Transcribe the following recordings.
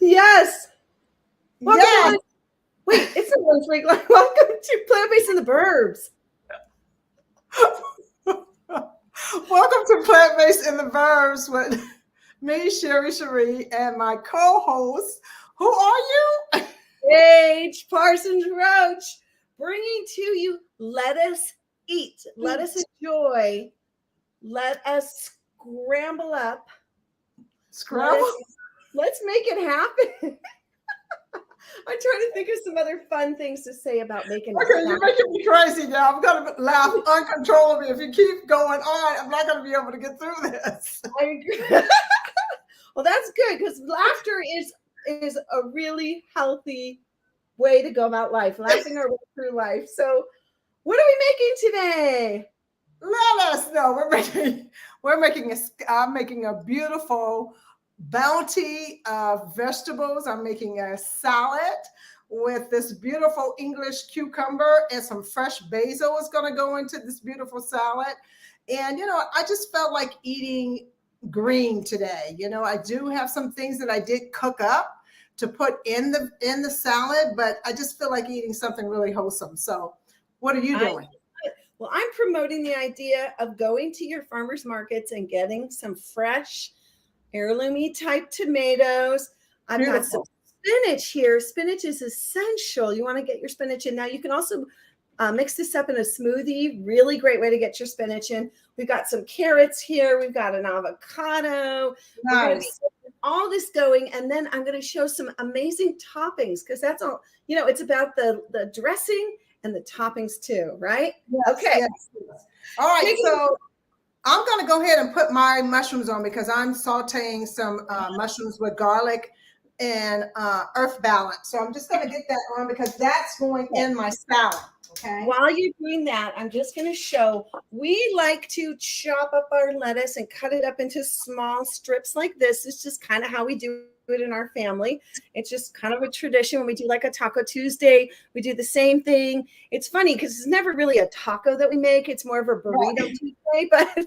Yes. Welcome Yes. to wait, it's a lunch break. Welcome to Plant-Based in the Burbs. Welcome to Plant-Based in the Burbs with me, Sherri Sheree, and my co-host. Who are you? Paige, Parsons, Roache, bringing to you let us eat, let us enjoy, let us scramble up. Scrabble? Let's make it happen. I'm trying to think of some other fun things to say about making it Okay, happen. you're making me crazy now. I'm going to laugh uncontrollably. If you keep going on, I'm not going to be able to get through this. I agree. Well, that's good because laughter is a really healthy way to go about life, laughing our way through life. So, what are we making today? Let us know. I'm making a beautiful bounty of vegetables. I'm making a salad with this beautiful English cucumber, and some fresh basil is going to go into this beautiful salad. And I just felt like eating green today. I do have some things that I did cook up to put in the salad, but I just feel like eating something really wholesome. So, what are you doing? Well, I'm promoting the idea of going to your farmers markets and getting some fresh heirloomy type tomatoes. I've got some spinach here. Spinach is essential. You want to get your spinach in. Now you can also mix this up in a smoothie. Really great way to get your spinach in. We've got some carrots here. We've got an avocado. Nice. We're going to be all this going, and then I'm going to show some amazing toppings because that's all. It's about the dressing and the toppings too, right? Yes, okay. Yes. All right. So I'm going to go ahead and put my mushrooms on because I'm sauteing some mushrooms with garlic and earth balance. So I'm just going to get that on because that's going in my salad. Okay. While you're doing that, I'm just going to show, we like to chop up our lettuce and cut it up into small strips like this. It's just kind of how we do it in our family. It's just kind of a tradition. When we do like a Taco Tuesday, we do the same thing. It's funny because it's never really a taco that we make. It's more of a burrito Tuesday. But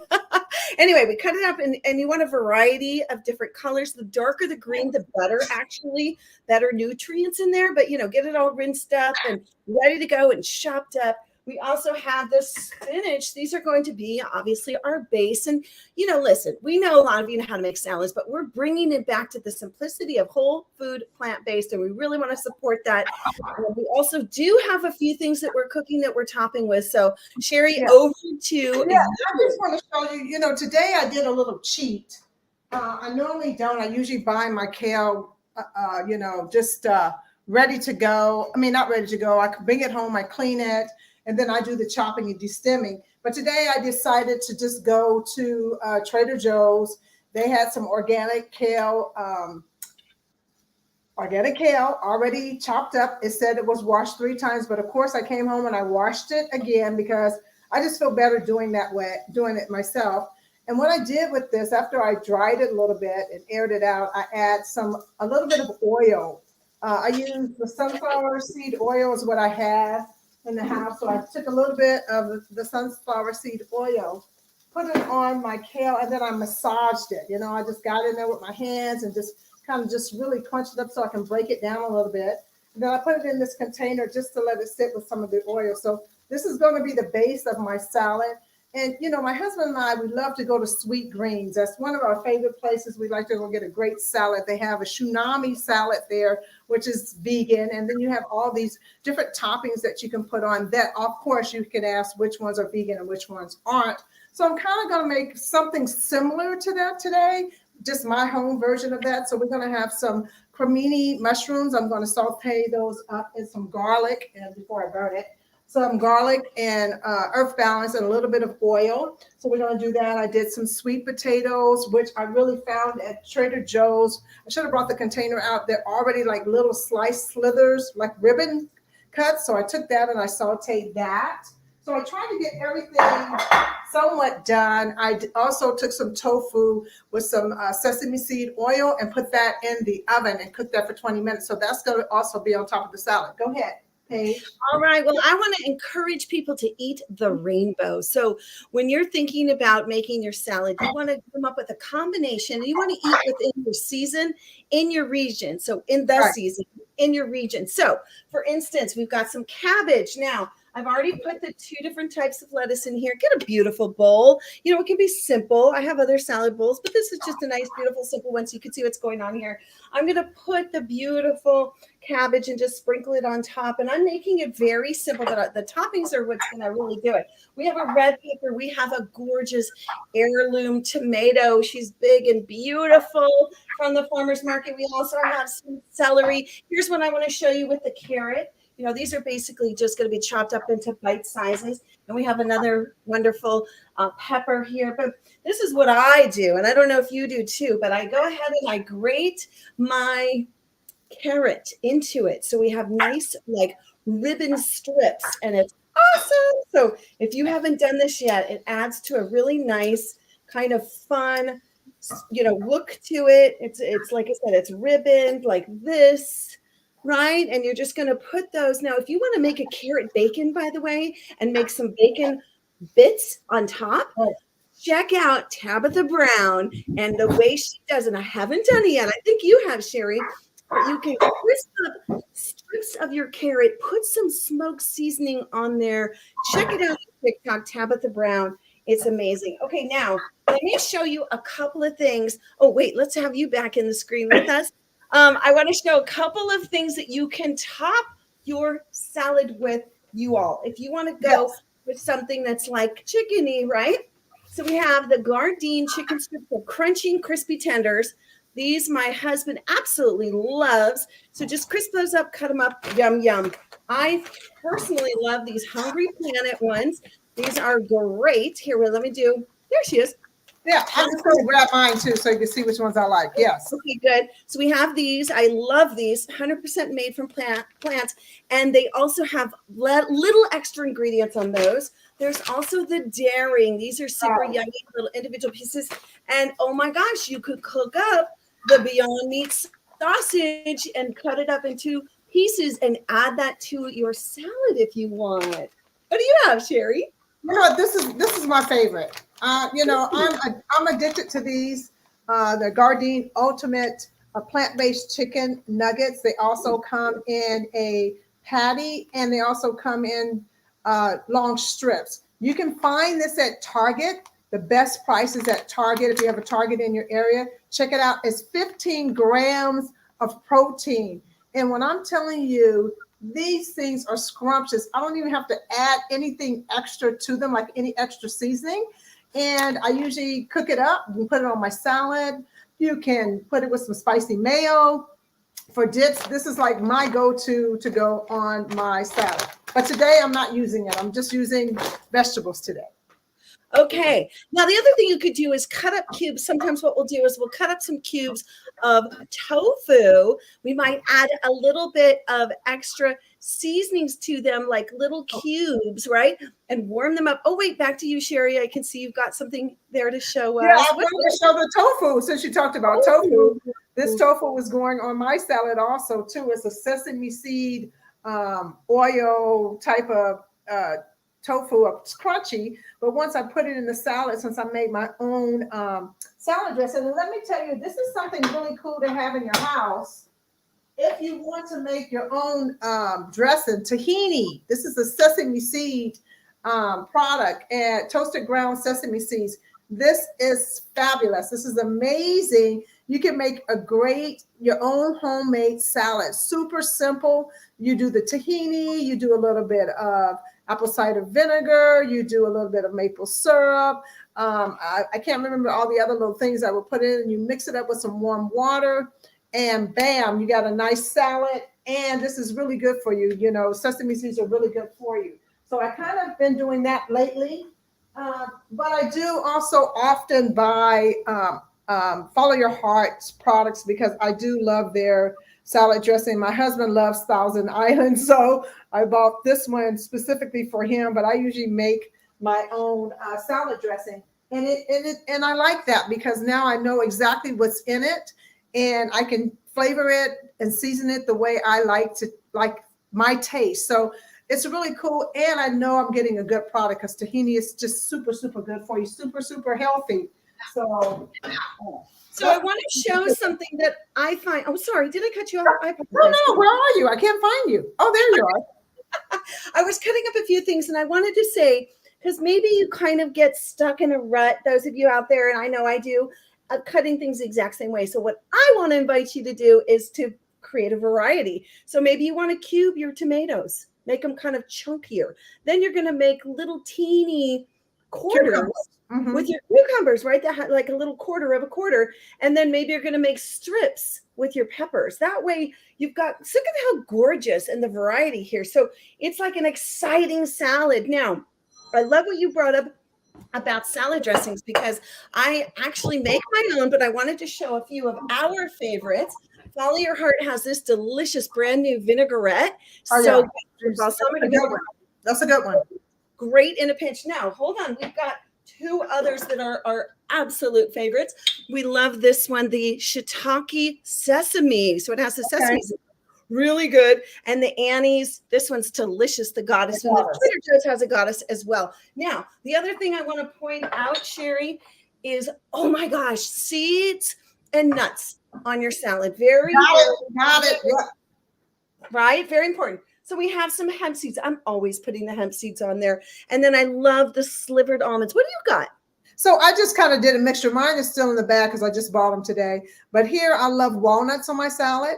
anyway, we cut it up and you want a variety of different colors. The darker the green, the better, actually, better nutrients in there. But, get it all rinsed up and ready to go and chopped up. We also have the spinach. These are going to be obviously our base. And, listen, we know a lot of you know how to make salads, but we're bringing it back to the simplicity of whole food, plant-based, and we really want to support that. And we also do have a few things that we're cooking that we're topping with. So, Sherri, over to you. Yeah, I just want to show you, today I did a little cheat. I normally don't. I usually buy my kale, just ready to go. I mean, not ready to go. I can bring it home, I clean it, and then I do the chopping and destemming. But today I decided to just go to Trader Joe's. They had some organic kale already chopped up. It said it was washed 3 times, but of course I came home and I washed it again because I just feel better doing it myself. And what I did with this, after I dried it a little bit and aired it out, I add a little bit of oil. I use the sunflower seed oil is what I have in the house. So I took a little bit of the sunflower seed oil, put it on my kale, and then I massaged it. I just got in there with my hands and just kind of just really crunched it up so I can break it down a little bit. And then I put it in this container just to let it sit with some of the oil. So this is going to be the base of my salad. And, my husband and I, we love to go to Sweet Greens. That's one of our favorite places. We like to go get a great salad. They have a tsunami salad there, which is vegan. And then you have all these different toppings that you can put on that, of course, you can ask which ones are vegan and which ones aren't. So I'm kind of going to make something similar to that today, just my home version of that. So we're going to have some cremini mushrooms. I'm going to saute those up in some garlic and before I burn it. Some garlic and earth balance and a little bit of oil. So we're going to do that. I did some sweet potatoes, which I really found at Trader Joe's. I should have brought the container out. They're already like little sliced slithers, like ribbon cuts. So I took that and I sauteed that. So I tried to get everything somewhat done. I also took some tofu with some sesame seed oil and put that in the oven and cooked that for 20 minutes. So that's going to also be on top of the salad. Go ahead. Paige. All right. Well, I want to encourage people to eat the rainbow. So when you're thinking about making your salad, you want to come up with a combination. You want to eat within your season, in your region. So in the Right. season, in your region. So for instance, we've got some cabbage. Now, I've already put the 2 different types of lettuce in here. Get a beautiful bowl. You know, it can be simple. I have other salad bowls, but this is just a nice, beautiful, simple one so you can see what's going on here. I'm going to put the beautiful cabbage and just sprinkle it on top. And I'm making it very simple, but the toppings are what's going to really do it. We have a red pepper. We have a gorgeous heirloom tomato. She's big and beautiful from the farmer's market. We also have some celery. Here's what I want to show you with the carrot. You know, these are basically just going to be chopped up into bite sizes. And we have another wonderful pepper here. But this is what I do. And I don't know if you do too, but I go ahead and I grate my carrot into it. So we have nice like ribbon strips and it's awesome. So if you haven't done this yet, it adds to a really nice kind of fun, you know, look to it. It's like I said, it's ribboned like this. Right. And you're just going to put those. Now, if you want to make a carrot bacon, by the way, and make some bacon bits on top, check out Tabitha Brown and the way she does. And I haven't done it yet. I think you have, Sherri. But you can crisp up strips of your carrot, put some smoked seasoning on there. Check it out on TikTok, Tabitha Brown. It's amazing. Okay, now let me show you a couple of things. Oh, wait, let's have you back in the screen with us. I want to show a couple of things that you can top your salad with, you all. If you want to go with something that's like chickeny, right? So we have the Gardein chicken strips, the crunchy and crispy tenders. These my husband absolutely loves. So just crisp those up, cut them up, yum, yum. I personally love these Hungry Planet ones. These are great. Here, let me do. There she is. Yeah, I'm just going to grab mine too so you can see which ones I like. Yes. Okay, good. So we have these. I love these, 100% made from plants. And they also have little extra ingredients on those. There's also the daring. These are super yummy little individual pieces. And oh my gosh, you could cook up the Beyond Meat sausage and cut it up into pieces and add that to your salad if you want. What do you have, Sherri? You know what? This is my favorite. You know, I'm addicted to these. The Gardein Ultimate plant-based chicken nuggets. They also come in a patty and they also come in long strips. You can find this at Target. The best price is at Target. If you have a Target in your area, check it out. It's 15 grams of protein. And when I'm telling you, these things are scrumptious. I don't even have to add anything extra to them, like any extra seasoning. And I usually cook it up and put it on my salad. You can put it with some spicy mayo for dips. This is like my go-to to go on my salad. But today I'm not using it. I'm just using vegetables today. Okay. Now, the other thing you could do is cut up cubes. Sometimes what we'll do is we'll cut up some cubes of tofu. We might add a little bit of extra seasonings to them, like little cubes, right? And warm them up. Oh, wait, back to you, Sherri. I can see you've got something there to show us. Yeah, I wanted to show the tofu since you talked about tofu. This tofu was going on my salad also, too. It's a sesame seed oil type of tofu. It's crunchy, but once I put it in the salad, since I made my own salad dressing, and let me tell you, this is something really cool to have in your house. If you want to make your own dressing, tahini, this is a sesame seed product and toasted ground sesame seeds. This is fabulous. This is amazing. You can make your own homemade salad. Super simple. You do the tahini, you do a little bit of apple cider vinegar, you do a little bit of maple syrup. I can't remember all the other little things I would put in, and you mix it up with some warm water, and bam, you got a nice salad. And this is really good for you. You know, sesame seeds are really good for you. So I kind of been doing that lately. But I do also often buy Follow Your Heart products because I do love their salad dressing. My husband loves Thousand Island, so I bought this one specifically for him, but I usually make my own salad dressing. And I like that because now I know exactly what's in it and I can flavor it and season it the way I like my taste. So it's really cool. And I know I'm getting a good product because tahini is just super, super good for you. Super, super healthy. So, So I want to show something that I find. Oh, sorry. Did I cut you off? I apologize. No, where are you? I can't find you. Oh, there you are. I was cutting up a few things and I wanted to say, because maybe you kind of get stuck in a rut, those of you out there, and I know I do, of cutting things the exact same way. So what I want to invite you to do is to create a variety. So maybe you want to cube your tomatoes, make them kind of chunkier. Then you're going to make little teeny quarters with your cucumbers, right? That like a little quarter of a quarter. And then maybe you're going to make strips with your peppers. That way you've got, look at how gorgeous and the variety here. So it's like an exciting salad. Now, I love what you brought up about salad dressings, because I actually make my own, but I wanted to show a few of our favorites. Follow Your Heart has this delicious brand new vinaigrette. That's a good one. Great in a pinch. Now, hold on. We've got two others that are our absolute favorites. We love this one, the Shiitake Sesame. So it has the sesame. Really good. And the Annie's, this one's delicious, the Goddess. And the Trader Joe's has a Goddess as well. Now, the other thing I want to point out, Sherri, is, oh my gosh, seeds and nuts on your salad. Got it. Yeah. Right? Very important. So we have some hemp seeds. I'm always putting the hemp seeds on there. And then I love the slivered almonds. What do you got? So I just kind of did a mixture. Mine is still in the bag because I just bought them today. But here I love walnuts on my salad.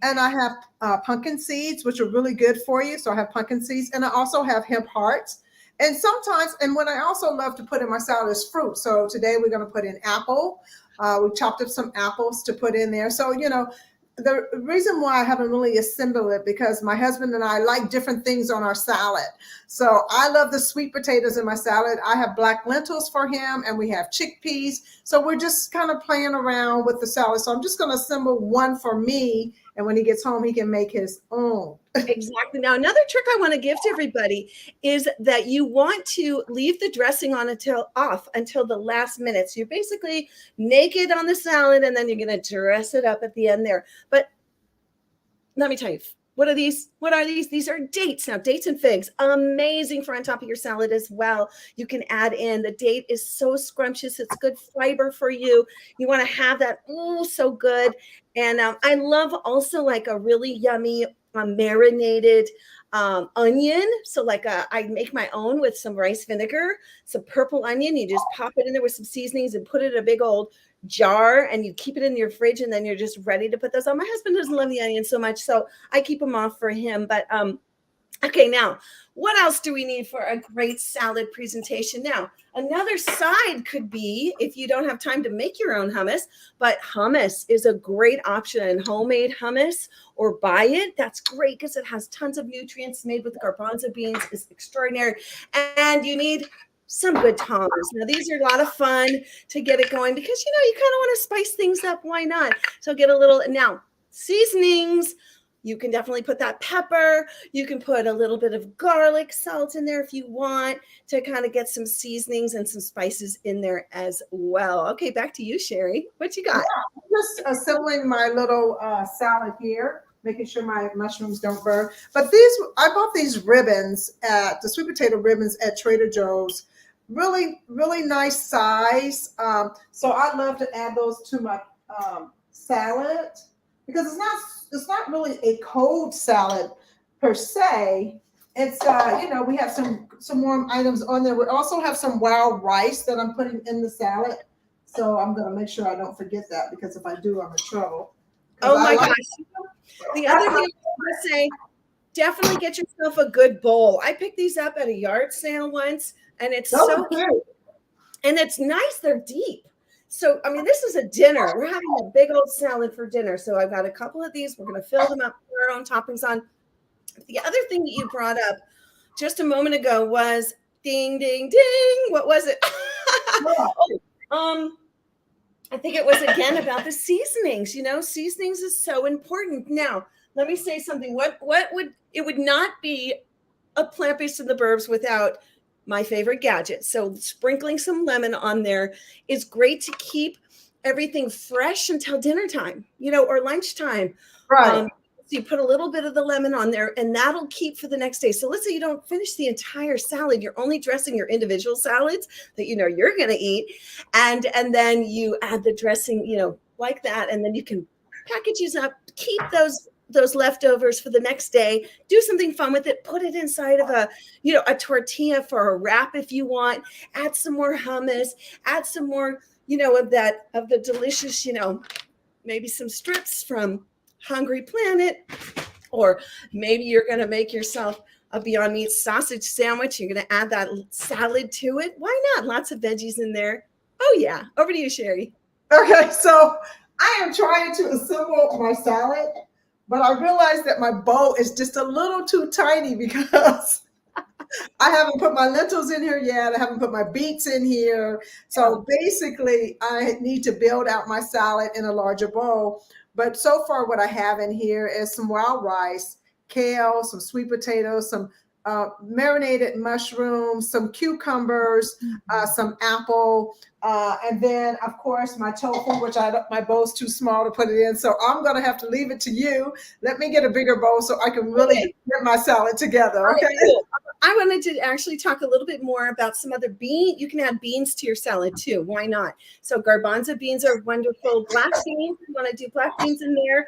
And I have pumpkin seeds, which are really good for you. So I have pumpkin seeds. And I also have hemp hearts. And sometimes, and what I also love to put in my salad is fruit. So today we're going to put in apple. We chopped up some apples to put in there. So, you know, the reason why I haven't really assembled it, because my husband and I like different things on our salad. So I love the sweet potatoes in my salad. I have black lentils for him, and we have chickpeas. So we're just kind of playing around with the salad. So I'm just going to assemble one for me. And when he gets home, he can make his own. Exactly. Now, another trick I want to give to everybody is that you want to leave the dressing on until the last minute. So you're basically naked on the salad, and then you're going to dress it up at the end there. But let me tell you, what are these? What are these? These are dates. Now, dates and figs, amazing for on top of your salad as well. You can add in, the date is so scrumptious. It's good fiber for you. You want to have that. Oh, so good. And I love also like a really yummy marinated onion. So like I make my own with some rice vinegar, some purple onion. You just pop it in there with some seasonings and put it in a big old jar, and you keep it in your fridge, and then you're just ready to put those on. My husband doesn't love the onion so much, so I keep them off for him. But okay, now what else do we need for a great salad presentation? Now, another side could be, if you don't have time to make your own hummus, but hummus is a great option. Homemade hummus or buy it. That's great because it has tons of nutrients. Made with garbanzo beans is extraordinary. And you need some good tongs. Now, these are a lot of fun to get it going because, you know, you kind of want to spice things up. Why not? So get a little, now, seasonings. You can definitely put that pepper. You can put a little bit of garlic salt in there if you want to kind of get some seasonings and some spices in there as well. Okay, back to you, Sherri. What you got? Yeah, just assembling my little salad here, making sure my mushrooms don't burn. But I bought these ribbons the sweet potato ribbons at Trader Joe's. Really, really nice size. So I love to add those to my salad because it's not really a cold salad per se. It's you know, we have some warm items on there. We also have some wild rice that I'm putting in the salad. So I'm gonna make sure I don't forget that, because if I do, I'm in trouble. Oh my gosh. The other thing I want to say, definitely get yourself a good bowl. I picked these up at a yard sale once, and it's so cute. And it's nice. They're deep. So, I mean, this is a dinner. We're having a big old salad for dinner. So I've got a couple of these. We're going to fill them up, put our own toppings on. The other thing that you brought up just a moment ago was ding, ding, ding. What was it? I think it was again about the seasonings. You know, seasonings is so important. Now, let me say something. What would it would not be a plant-based in the burbs without my favorite gadget. So sprinkling some lemon on there is great to keep everything fresh until dinner time, you know, or lunchtime. Right. So you put a little bit of the lemon on there, and that'll keep for the next day. So let's say you don't finish the entire salad. You're only dressing your individual salads that you know you're going to eat. And then you add the dressing, you know, like that. And then you can package these up, keep those leftovers for the next day, do something fun with it, put it inside of a, you know, a tortilla for a wrap if you want, add some more hummus, add some more, you know, of the delicious, you know, maybe some strips from Hungry Planet, or maybe you're going to make yourself a Beyond Meat sausage sandwich. You're going to add that salad to it. Why not? Lots of veggies in there. Oh yeah. Over to you, Sherri. Okay, so I am trying to assemble my salad, but I realized that my bowl is just a little too tiny because I haven't put my lentils in here yet. I haven't put my beets in here. So basically, I need to build out my salad in a larger bowl. But so far, what I have in here is some wild rice, kale, some sweet potatoes, some marinated mushrooms, some cucumbers, some apple, and then, of course, my tofu, which my bowl's too small to put it in. So I'm going to have to leave it to you. Let me get a bigger bowl so I can really get my salad together. Okay. Cool. I wanted to actually talk a little bit more about some other beans. You can add beans to your salad too. Why not? So garbanzo beans are wonderful. Black beans, you want to do black beans in there.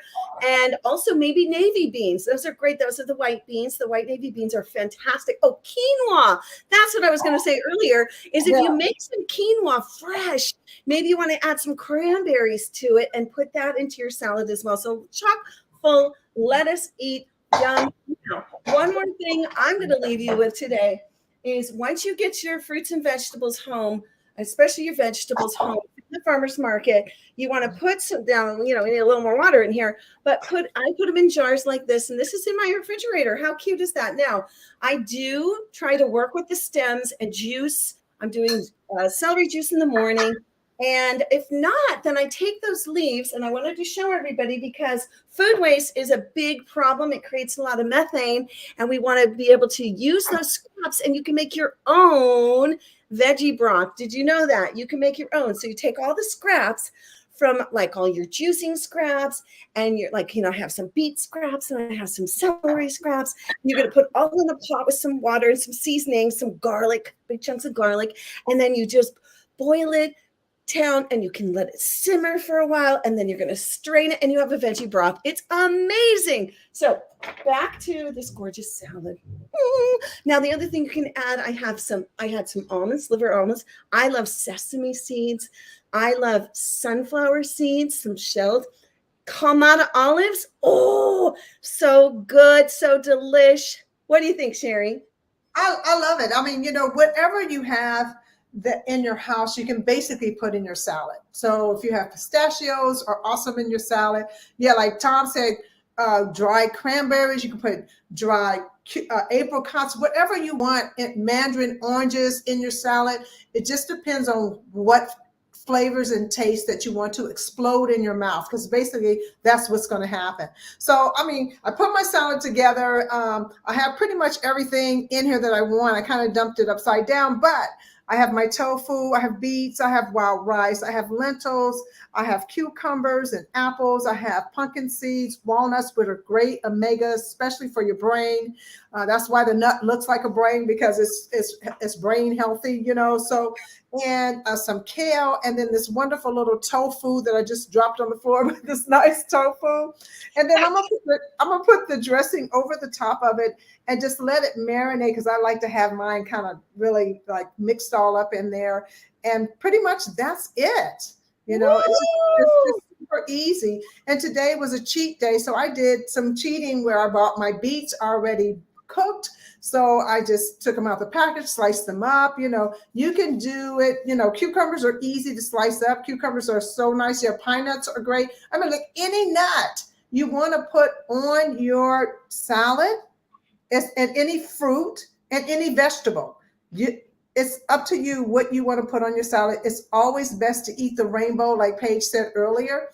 And also maybe navy beans. Those are great. Those are the white beans. The white navy beans are fantastic. Oh, quinoa. That's what I was going to say earlier, is if you make some quinoa fresh, maybe you want to add some cranberries to it and put that into your salad as well. So chock full, let us eat. Yum. Now, one more thing I'm going to leave you with today is once you get your fruits and vegetables home, especially your vegetables home from the farmer's market, you want to put some down, you know, you need a little more water in here, but I put them in jars like this, and this is in my refrigerator. How cute is that? Now, I do try to work with the stems and juice. I'm doing celery juice in the morning. And if not, then I take those leaves, and I wanted to show everybody because food waste is a big problem. It creates a lot of methane, and we want to be able to use those scraps, and you can make your own veggie broth. Did you know that? You can make your own. So you take all the scraps from like all your juicing scraps, and you're like, you know, I have some beet scraps and I have some celery scraps. You're going to put all in a pot with some water and some seasoning, some garlic, big chunks of garlic, and then you just boil it down, and you can let it simmer for a while, and then you're going to strain it, and you have a veggie broth. It's amazing. So back to this gorgeous salad. Now the other thing you can add, I had some almonds, liver almonds. I love sesame seeds. I love sunflower seeds, some shelled Kalamata olives. Oh, so good, so delish. What do you think, Sherri? I love it. I mean, you know, whatever you have that in your house, you can basically put in your salad. So if you have pistachios, are awesome in your salad. Yeah, like Tom said, dried cranberries. You can put dry apricots, whatever you want. Mandarin oranges in your salad. It just depends on what flavors and tastes that you want to explode in your mouth, because basically that's what's going to happen. So, I mean, I put my salad together. I have pretty much everything in here that I want. I kind of dumped it upside down, but I have my tofu, I have beets, I have wild rice, I have lentils, I have cucumbers and apples, I have pumpkin seeds, walnuts, which are great omegas, especially for your brain. That's why the nut looks like a brain, because it's brain healthy, you know. So, and some kale, and then this wonderful little tofu that I just dropped on the floor with this nice tofu. And then I'm gonna put the dressing over the top of it and just let it marinate, because I like to have mine kind of really like mixed all up in there. And pretty much that's it. You know, it's super easy. And today was a cheat day. So I did some cheating where I bought my beets already cooked. So I just took them out the package, sliced them up. You know, you can do it. You know, cucumbers are easy to slice up. Cucumbers are so nice. Your pine nuts are great. I mean, like any nut you want to put on your salad, and any fruit and any vegetable. It's up to you what you want to put on your salad. It's always best to eat the rainbow, like Paige said earlier.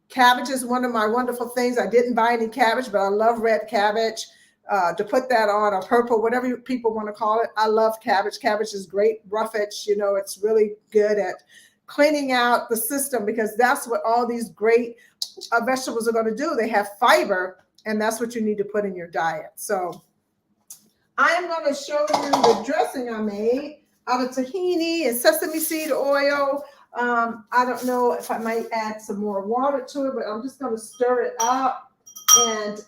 Cabbage is one of my wonderful things. I didn't buy any cabbage, but I love red cabbage. To put that on, or purple, whatever people want to call it. I love cabbage. Cabbage is great roughage. You know, it's really good at cleaning out the system, because that's what all these great vegetables are going to do. They have fiber, And that's what you need to put in your diet. So I am going to show you the dressing I made out of tahini and sesame seed oil. I don't know if I might add some more water to it, but I'm just going to stir it up and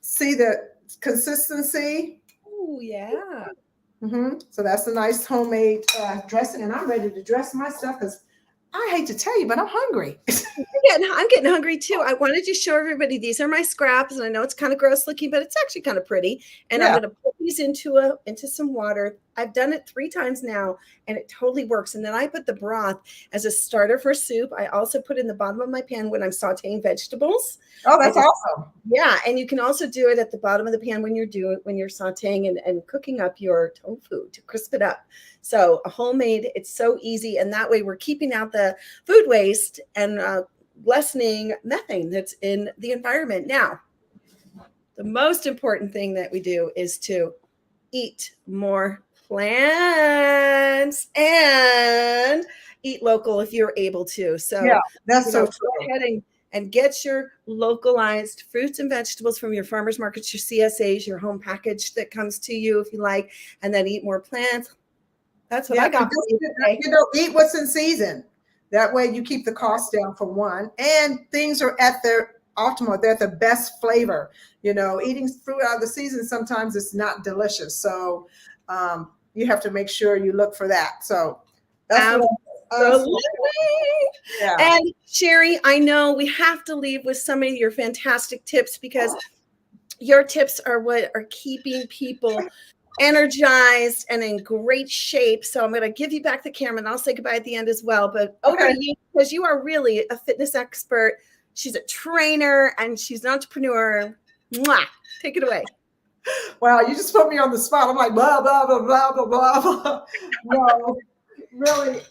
see the consistency. Oh, yeah. So that's a nice homemade dressing, and I'm ready to dress my stuff because I hate to tell you, but I'm hungry. I'm getting hungry too. I wanted to show everybody these are my scraps, and I know it's kind of gross looking, but it's actually kind of pretty. And I'm going to put these into some water. I've done it 3 times now, and it totally works. And then I put the broth as a starter for soup. I also put it in the bottom of my pan when I'm sauteing vegetables. Oh, that's awesome. Yeah, and you can also do it at the bottom of the pan when you're sauteing and cooking up your tofu to crisp it up. So a homemade, it's so easy, and that way we're keeping out the food waste and lessening methane that's in the environment. Now, the most important thing that we do is to eat more plants and eat local if you're able to. So yeah, that's so true. Go ahead and get your localized fruits and vegetables from your farmers markets, your CSAs, your home package that comes to you if you like, and then eat more plants. That's what I got. Eat what's in season. That way you keep the cost down for one, and things are at their optimal. They're the best flavor. Eating fruit out of the season, sometimes it's not delicious. So you have to make sure you look for that. So that's yeah. And Sherri, I know we have to leave with some of your fantastic tips, because your tips are what are keeping people energized and in great shape. So I'm going to give you back the camera, and I'll say goodbye at the end as well. But over to you, because you are really a fitness expert. She's a trainer and she's an entrepreneur. Mwah! Take it away. Wow, you just put me on the spot. I'm like, blah, blah, blah, blah, blah, blah. No, really,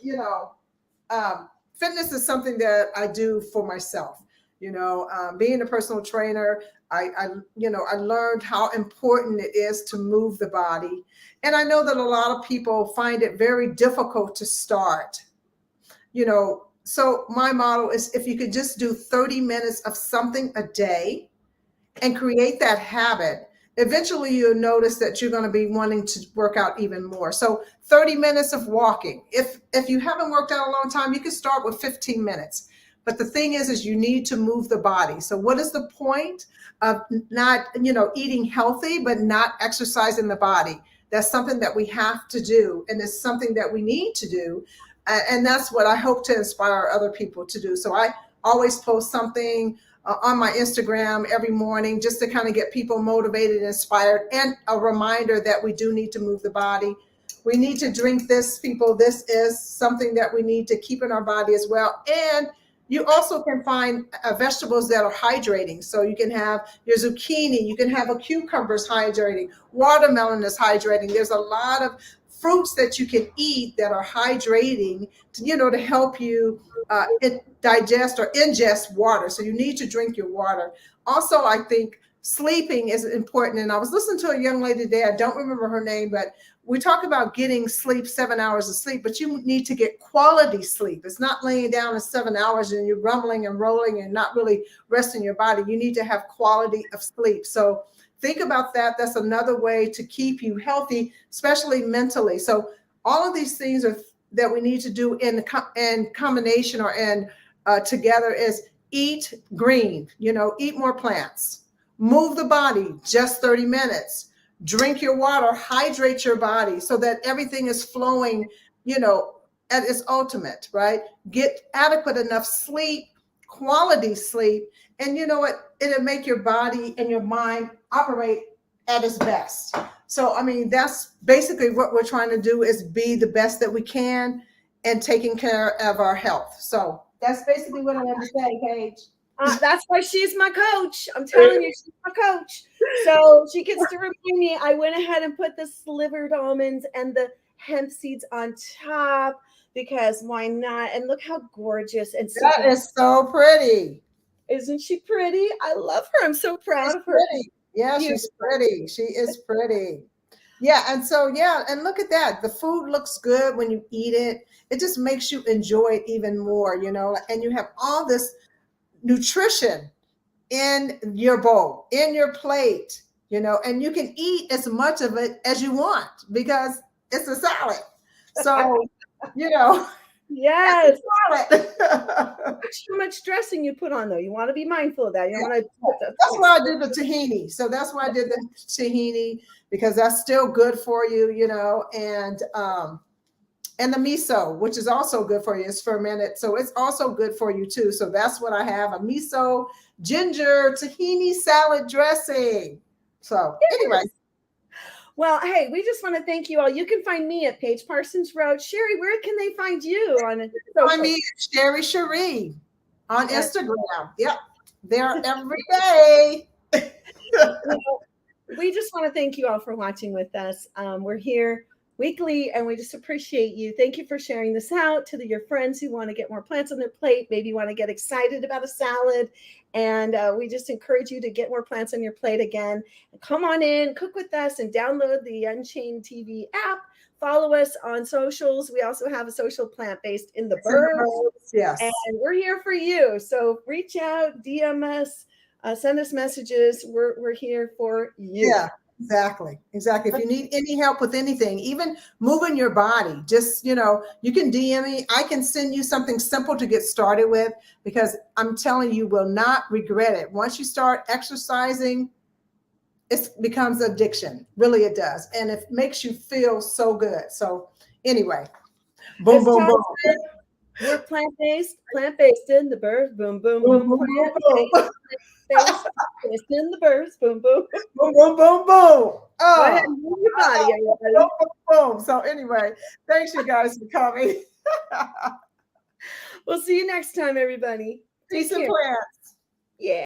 fitness is something that I do for myself. Being a personal trainer, I learned how important it is to move the body. And I know that a lot of people find it very difficult to start. So my model is, if you could just do 30 minutes of something a day and create that habit, eventually you'll notice that you're going to be wanting to work out even more. So 30 minutes of walking. If you haven't worked out a long time, you can start with 15 minutes. But the thing is you need to move the body. So what is the point of not, eating healthy, but not exercising the body? That's something that we have to do. And it's something that we need to do. And that's what I hope to inspire other people to do. So I always post something on my Instagram every morning, just to kind of get people motivated and inspired, and a reminder that we do need to move the body. We need to drink this, people. This is something that we need to keep in our body as well. And you also can find vegetables that are hydrating. So you can have your zucchini, you can have a cucumber's hydrating, watermelon is hydrating. There's a lot of fruits that you can eat that are hydrating to help you digest or ingest water. So you need to drink your water. Also, I think sleeping is important. And I was listening to a young lady today, I don't remember her name, but we talk about getting sleep, 7 hours of sleep, but you need to get quality sleep. It's not laying down in 7 hours and you're rumbling and rolling and not really resting your body. You need to have quality of sleep. So think about that. That's another way to keep you healthy, especially mentally. So all of these things are that we need to do in combination or together is eat green, eat more plants, move the body, just 30 minutes, drink your water, hydrate your body so that everything is flowing, at its ultimate, right? Get adequate enough sleep, quality sleep. And you know what? It'll make your body and your mind operate at its best. So, that's basically what we're trying to do, is be the best that we can and taking care of our health. So that's basically what I want to say, Paige. That's why she's my coach. I'm telling you, she's my coach. So she gets to remind me. I went ahead and put the slivered almonds and the hemp seeds on top, because why not? And look how gorgeous and that is so pretty. Isn't she pretty? I love her. I'm so proud of her. Pretty. Yeah, she's pretty. She is pretty. Yeah, and so, and look at that. The food looks good when you eat it. It just makes you enjoy it even more, and you have all this nutrition in your bowl, in your plate, you know, and you can eat as much of it as you want because it's a salad. So, you know, Yes. it's a salad. How much dressing you put on though. You want to be mindful of that. You don't want to put That's why I did the tahini. So that's why I did the tahini, because that's still good for you, you know, and the miso, which is also good for you. It's fermented, so it's also good for you too. So that's what I have: a miso, ginger, tahini salad dressing. So anyway. Well, hey, we just want to thank you all. You can find me at Paige Parsons Road. Sherri, where can they find you on social? Find me at Sherri Sheree on Instagram. Yep. There every day. Well, we just want to thank you all for watching with us. We're here weekly and we just appreciate you. Thank you for sharing this out to your friends who want to get more plants on their plate, maybe want to get excited about a salad. And we just encourage you to get more plants on your plate again. Come on in, cook with us, and download the UnChained TV app. Follow us on socials. We also have a social plant based in the burbs. Yes. And we're here for you. So reach out, DM us, send us messages. We're here for you. Yeah. Exactly. Exactly. If you need any help with anything, even moving your body, just, you know, you can DM me. I can send you something simple to get started with, because I'm telling you, will not regret it. Once you start exercising, it becomes addiction. Really, it does. And it makes you feel so good. So anyway, boom, boom, boom. We're plant-based in the burbs. Boom, boom, boom. Plant-based in the burbs. Boom, boom. Boom, boom, boom, boom. Go ahead and move your body, everybody. Boom, boom, boom. So anyway, thanks you guys for coming. We'll see you next time, everybody. Peace and plants. Yeah.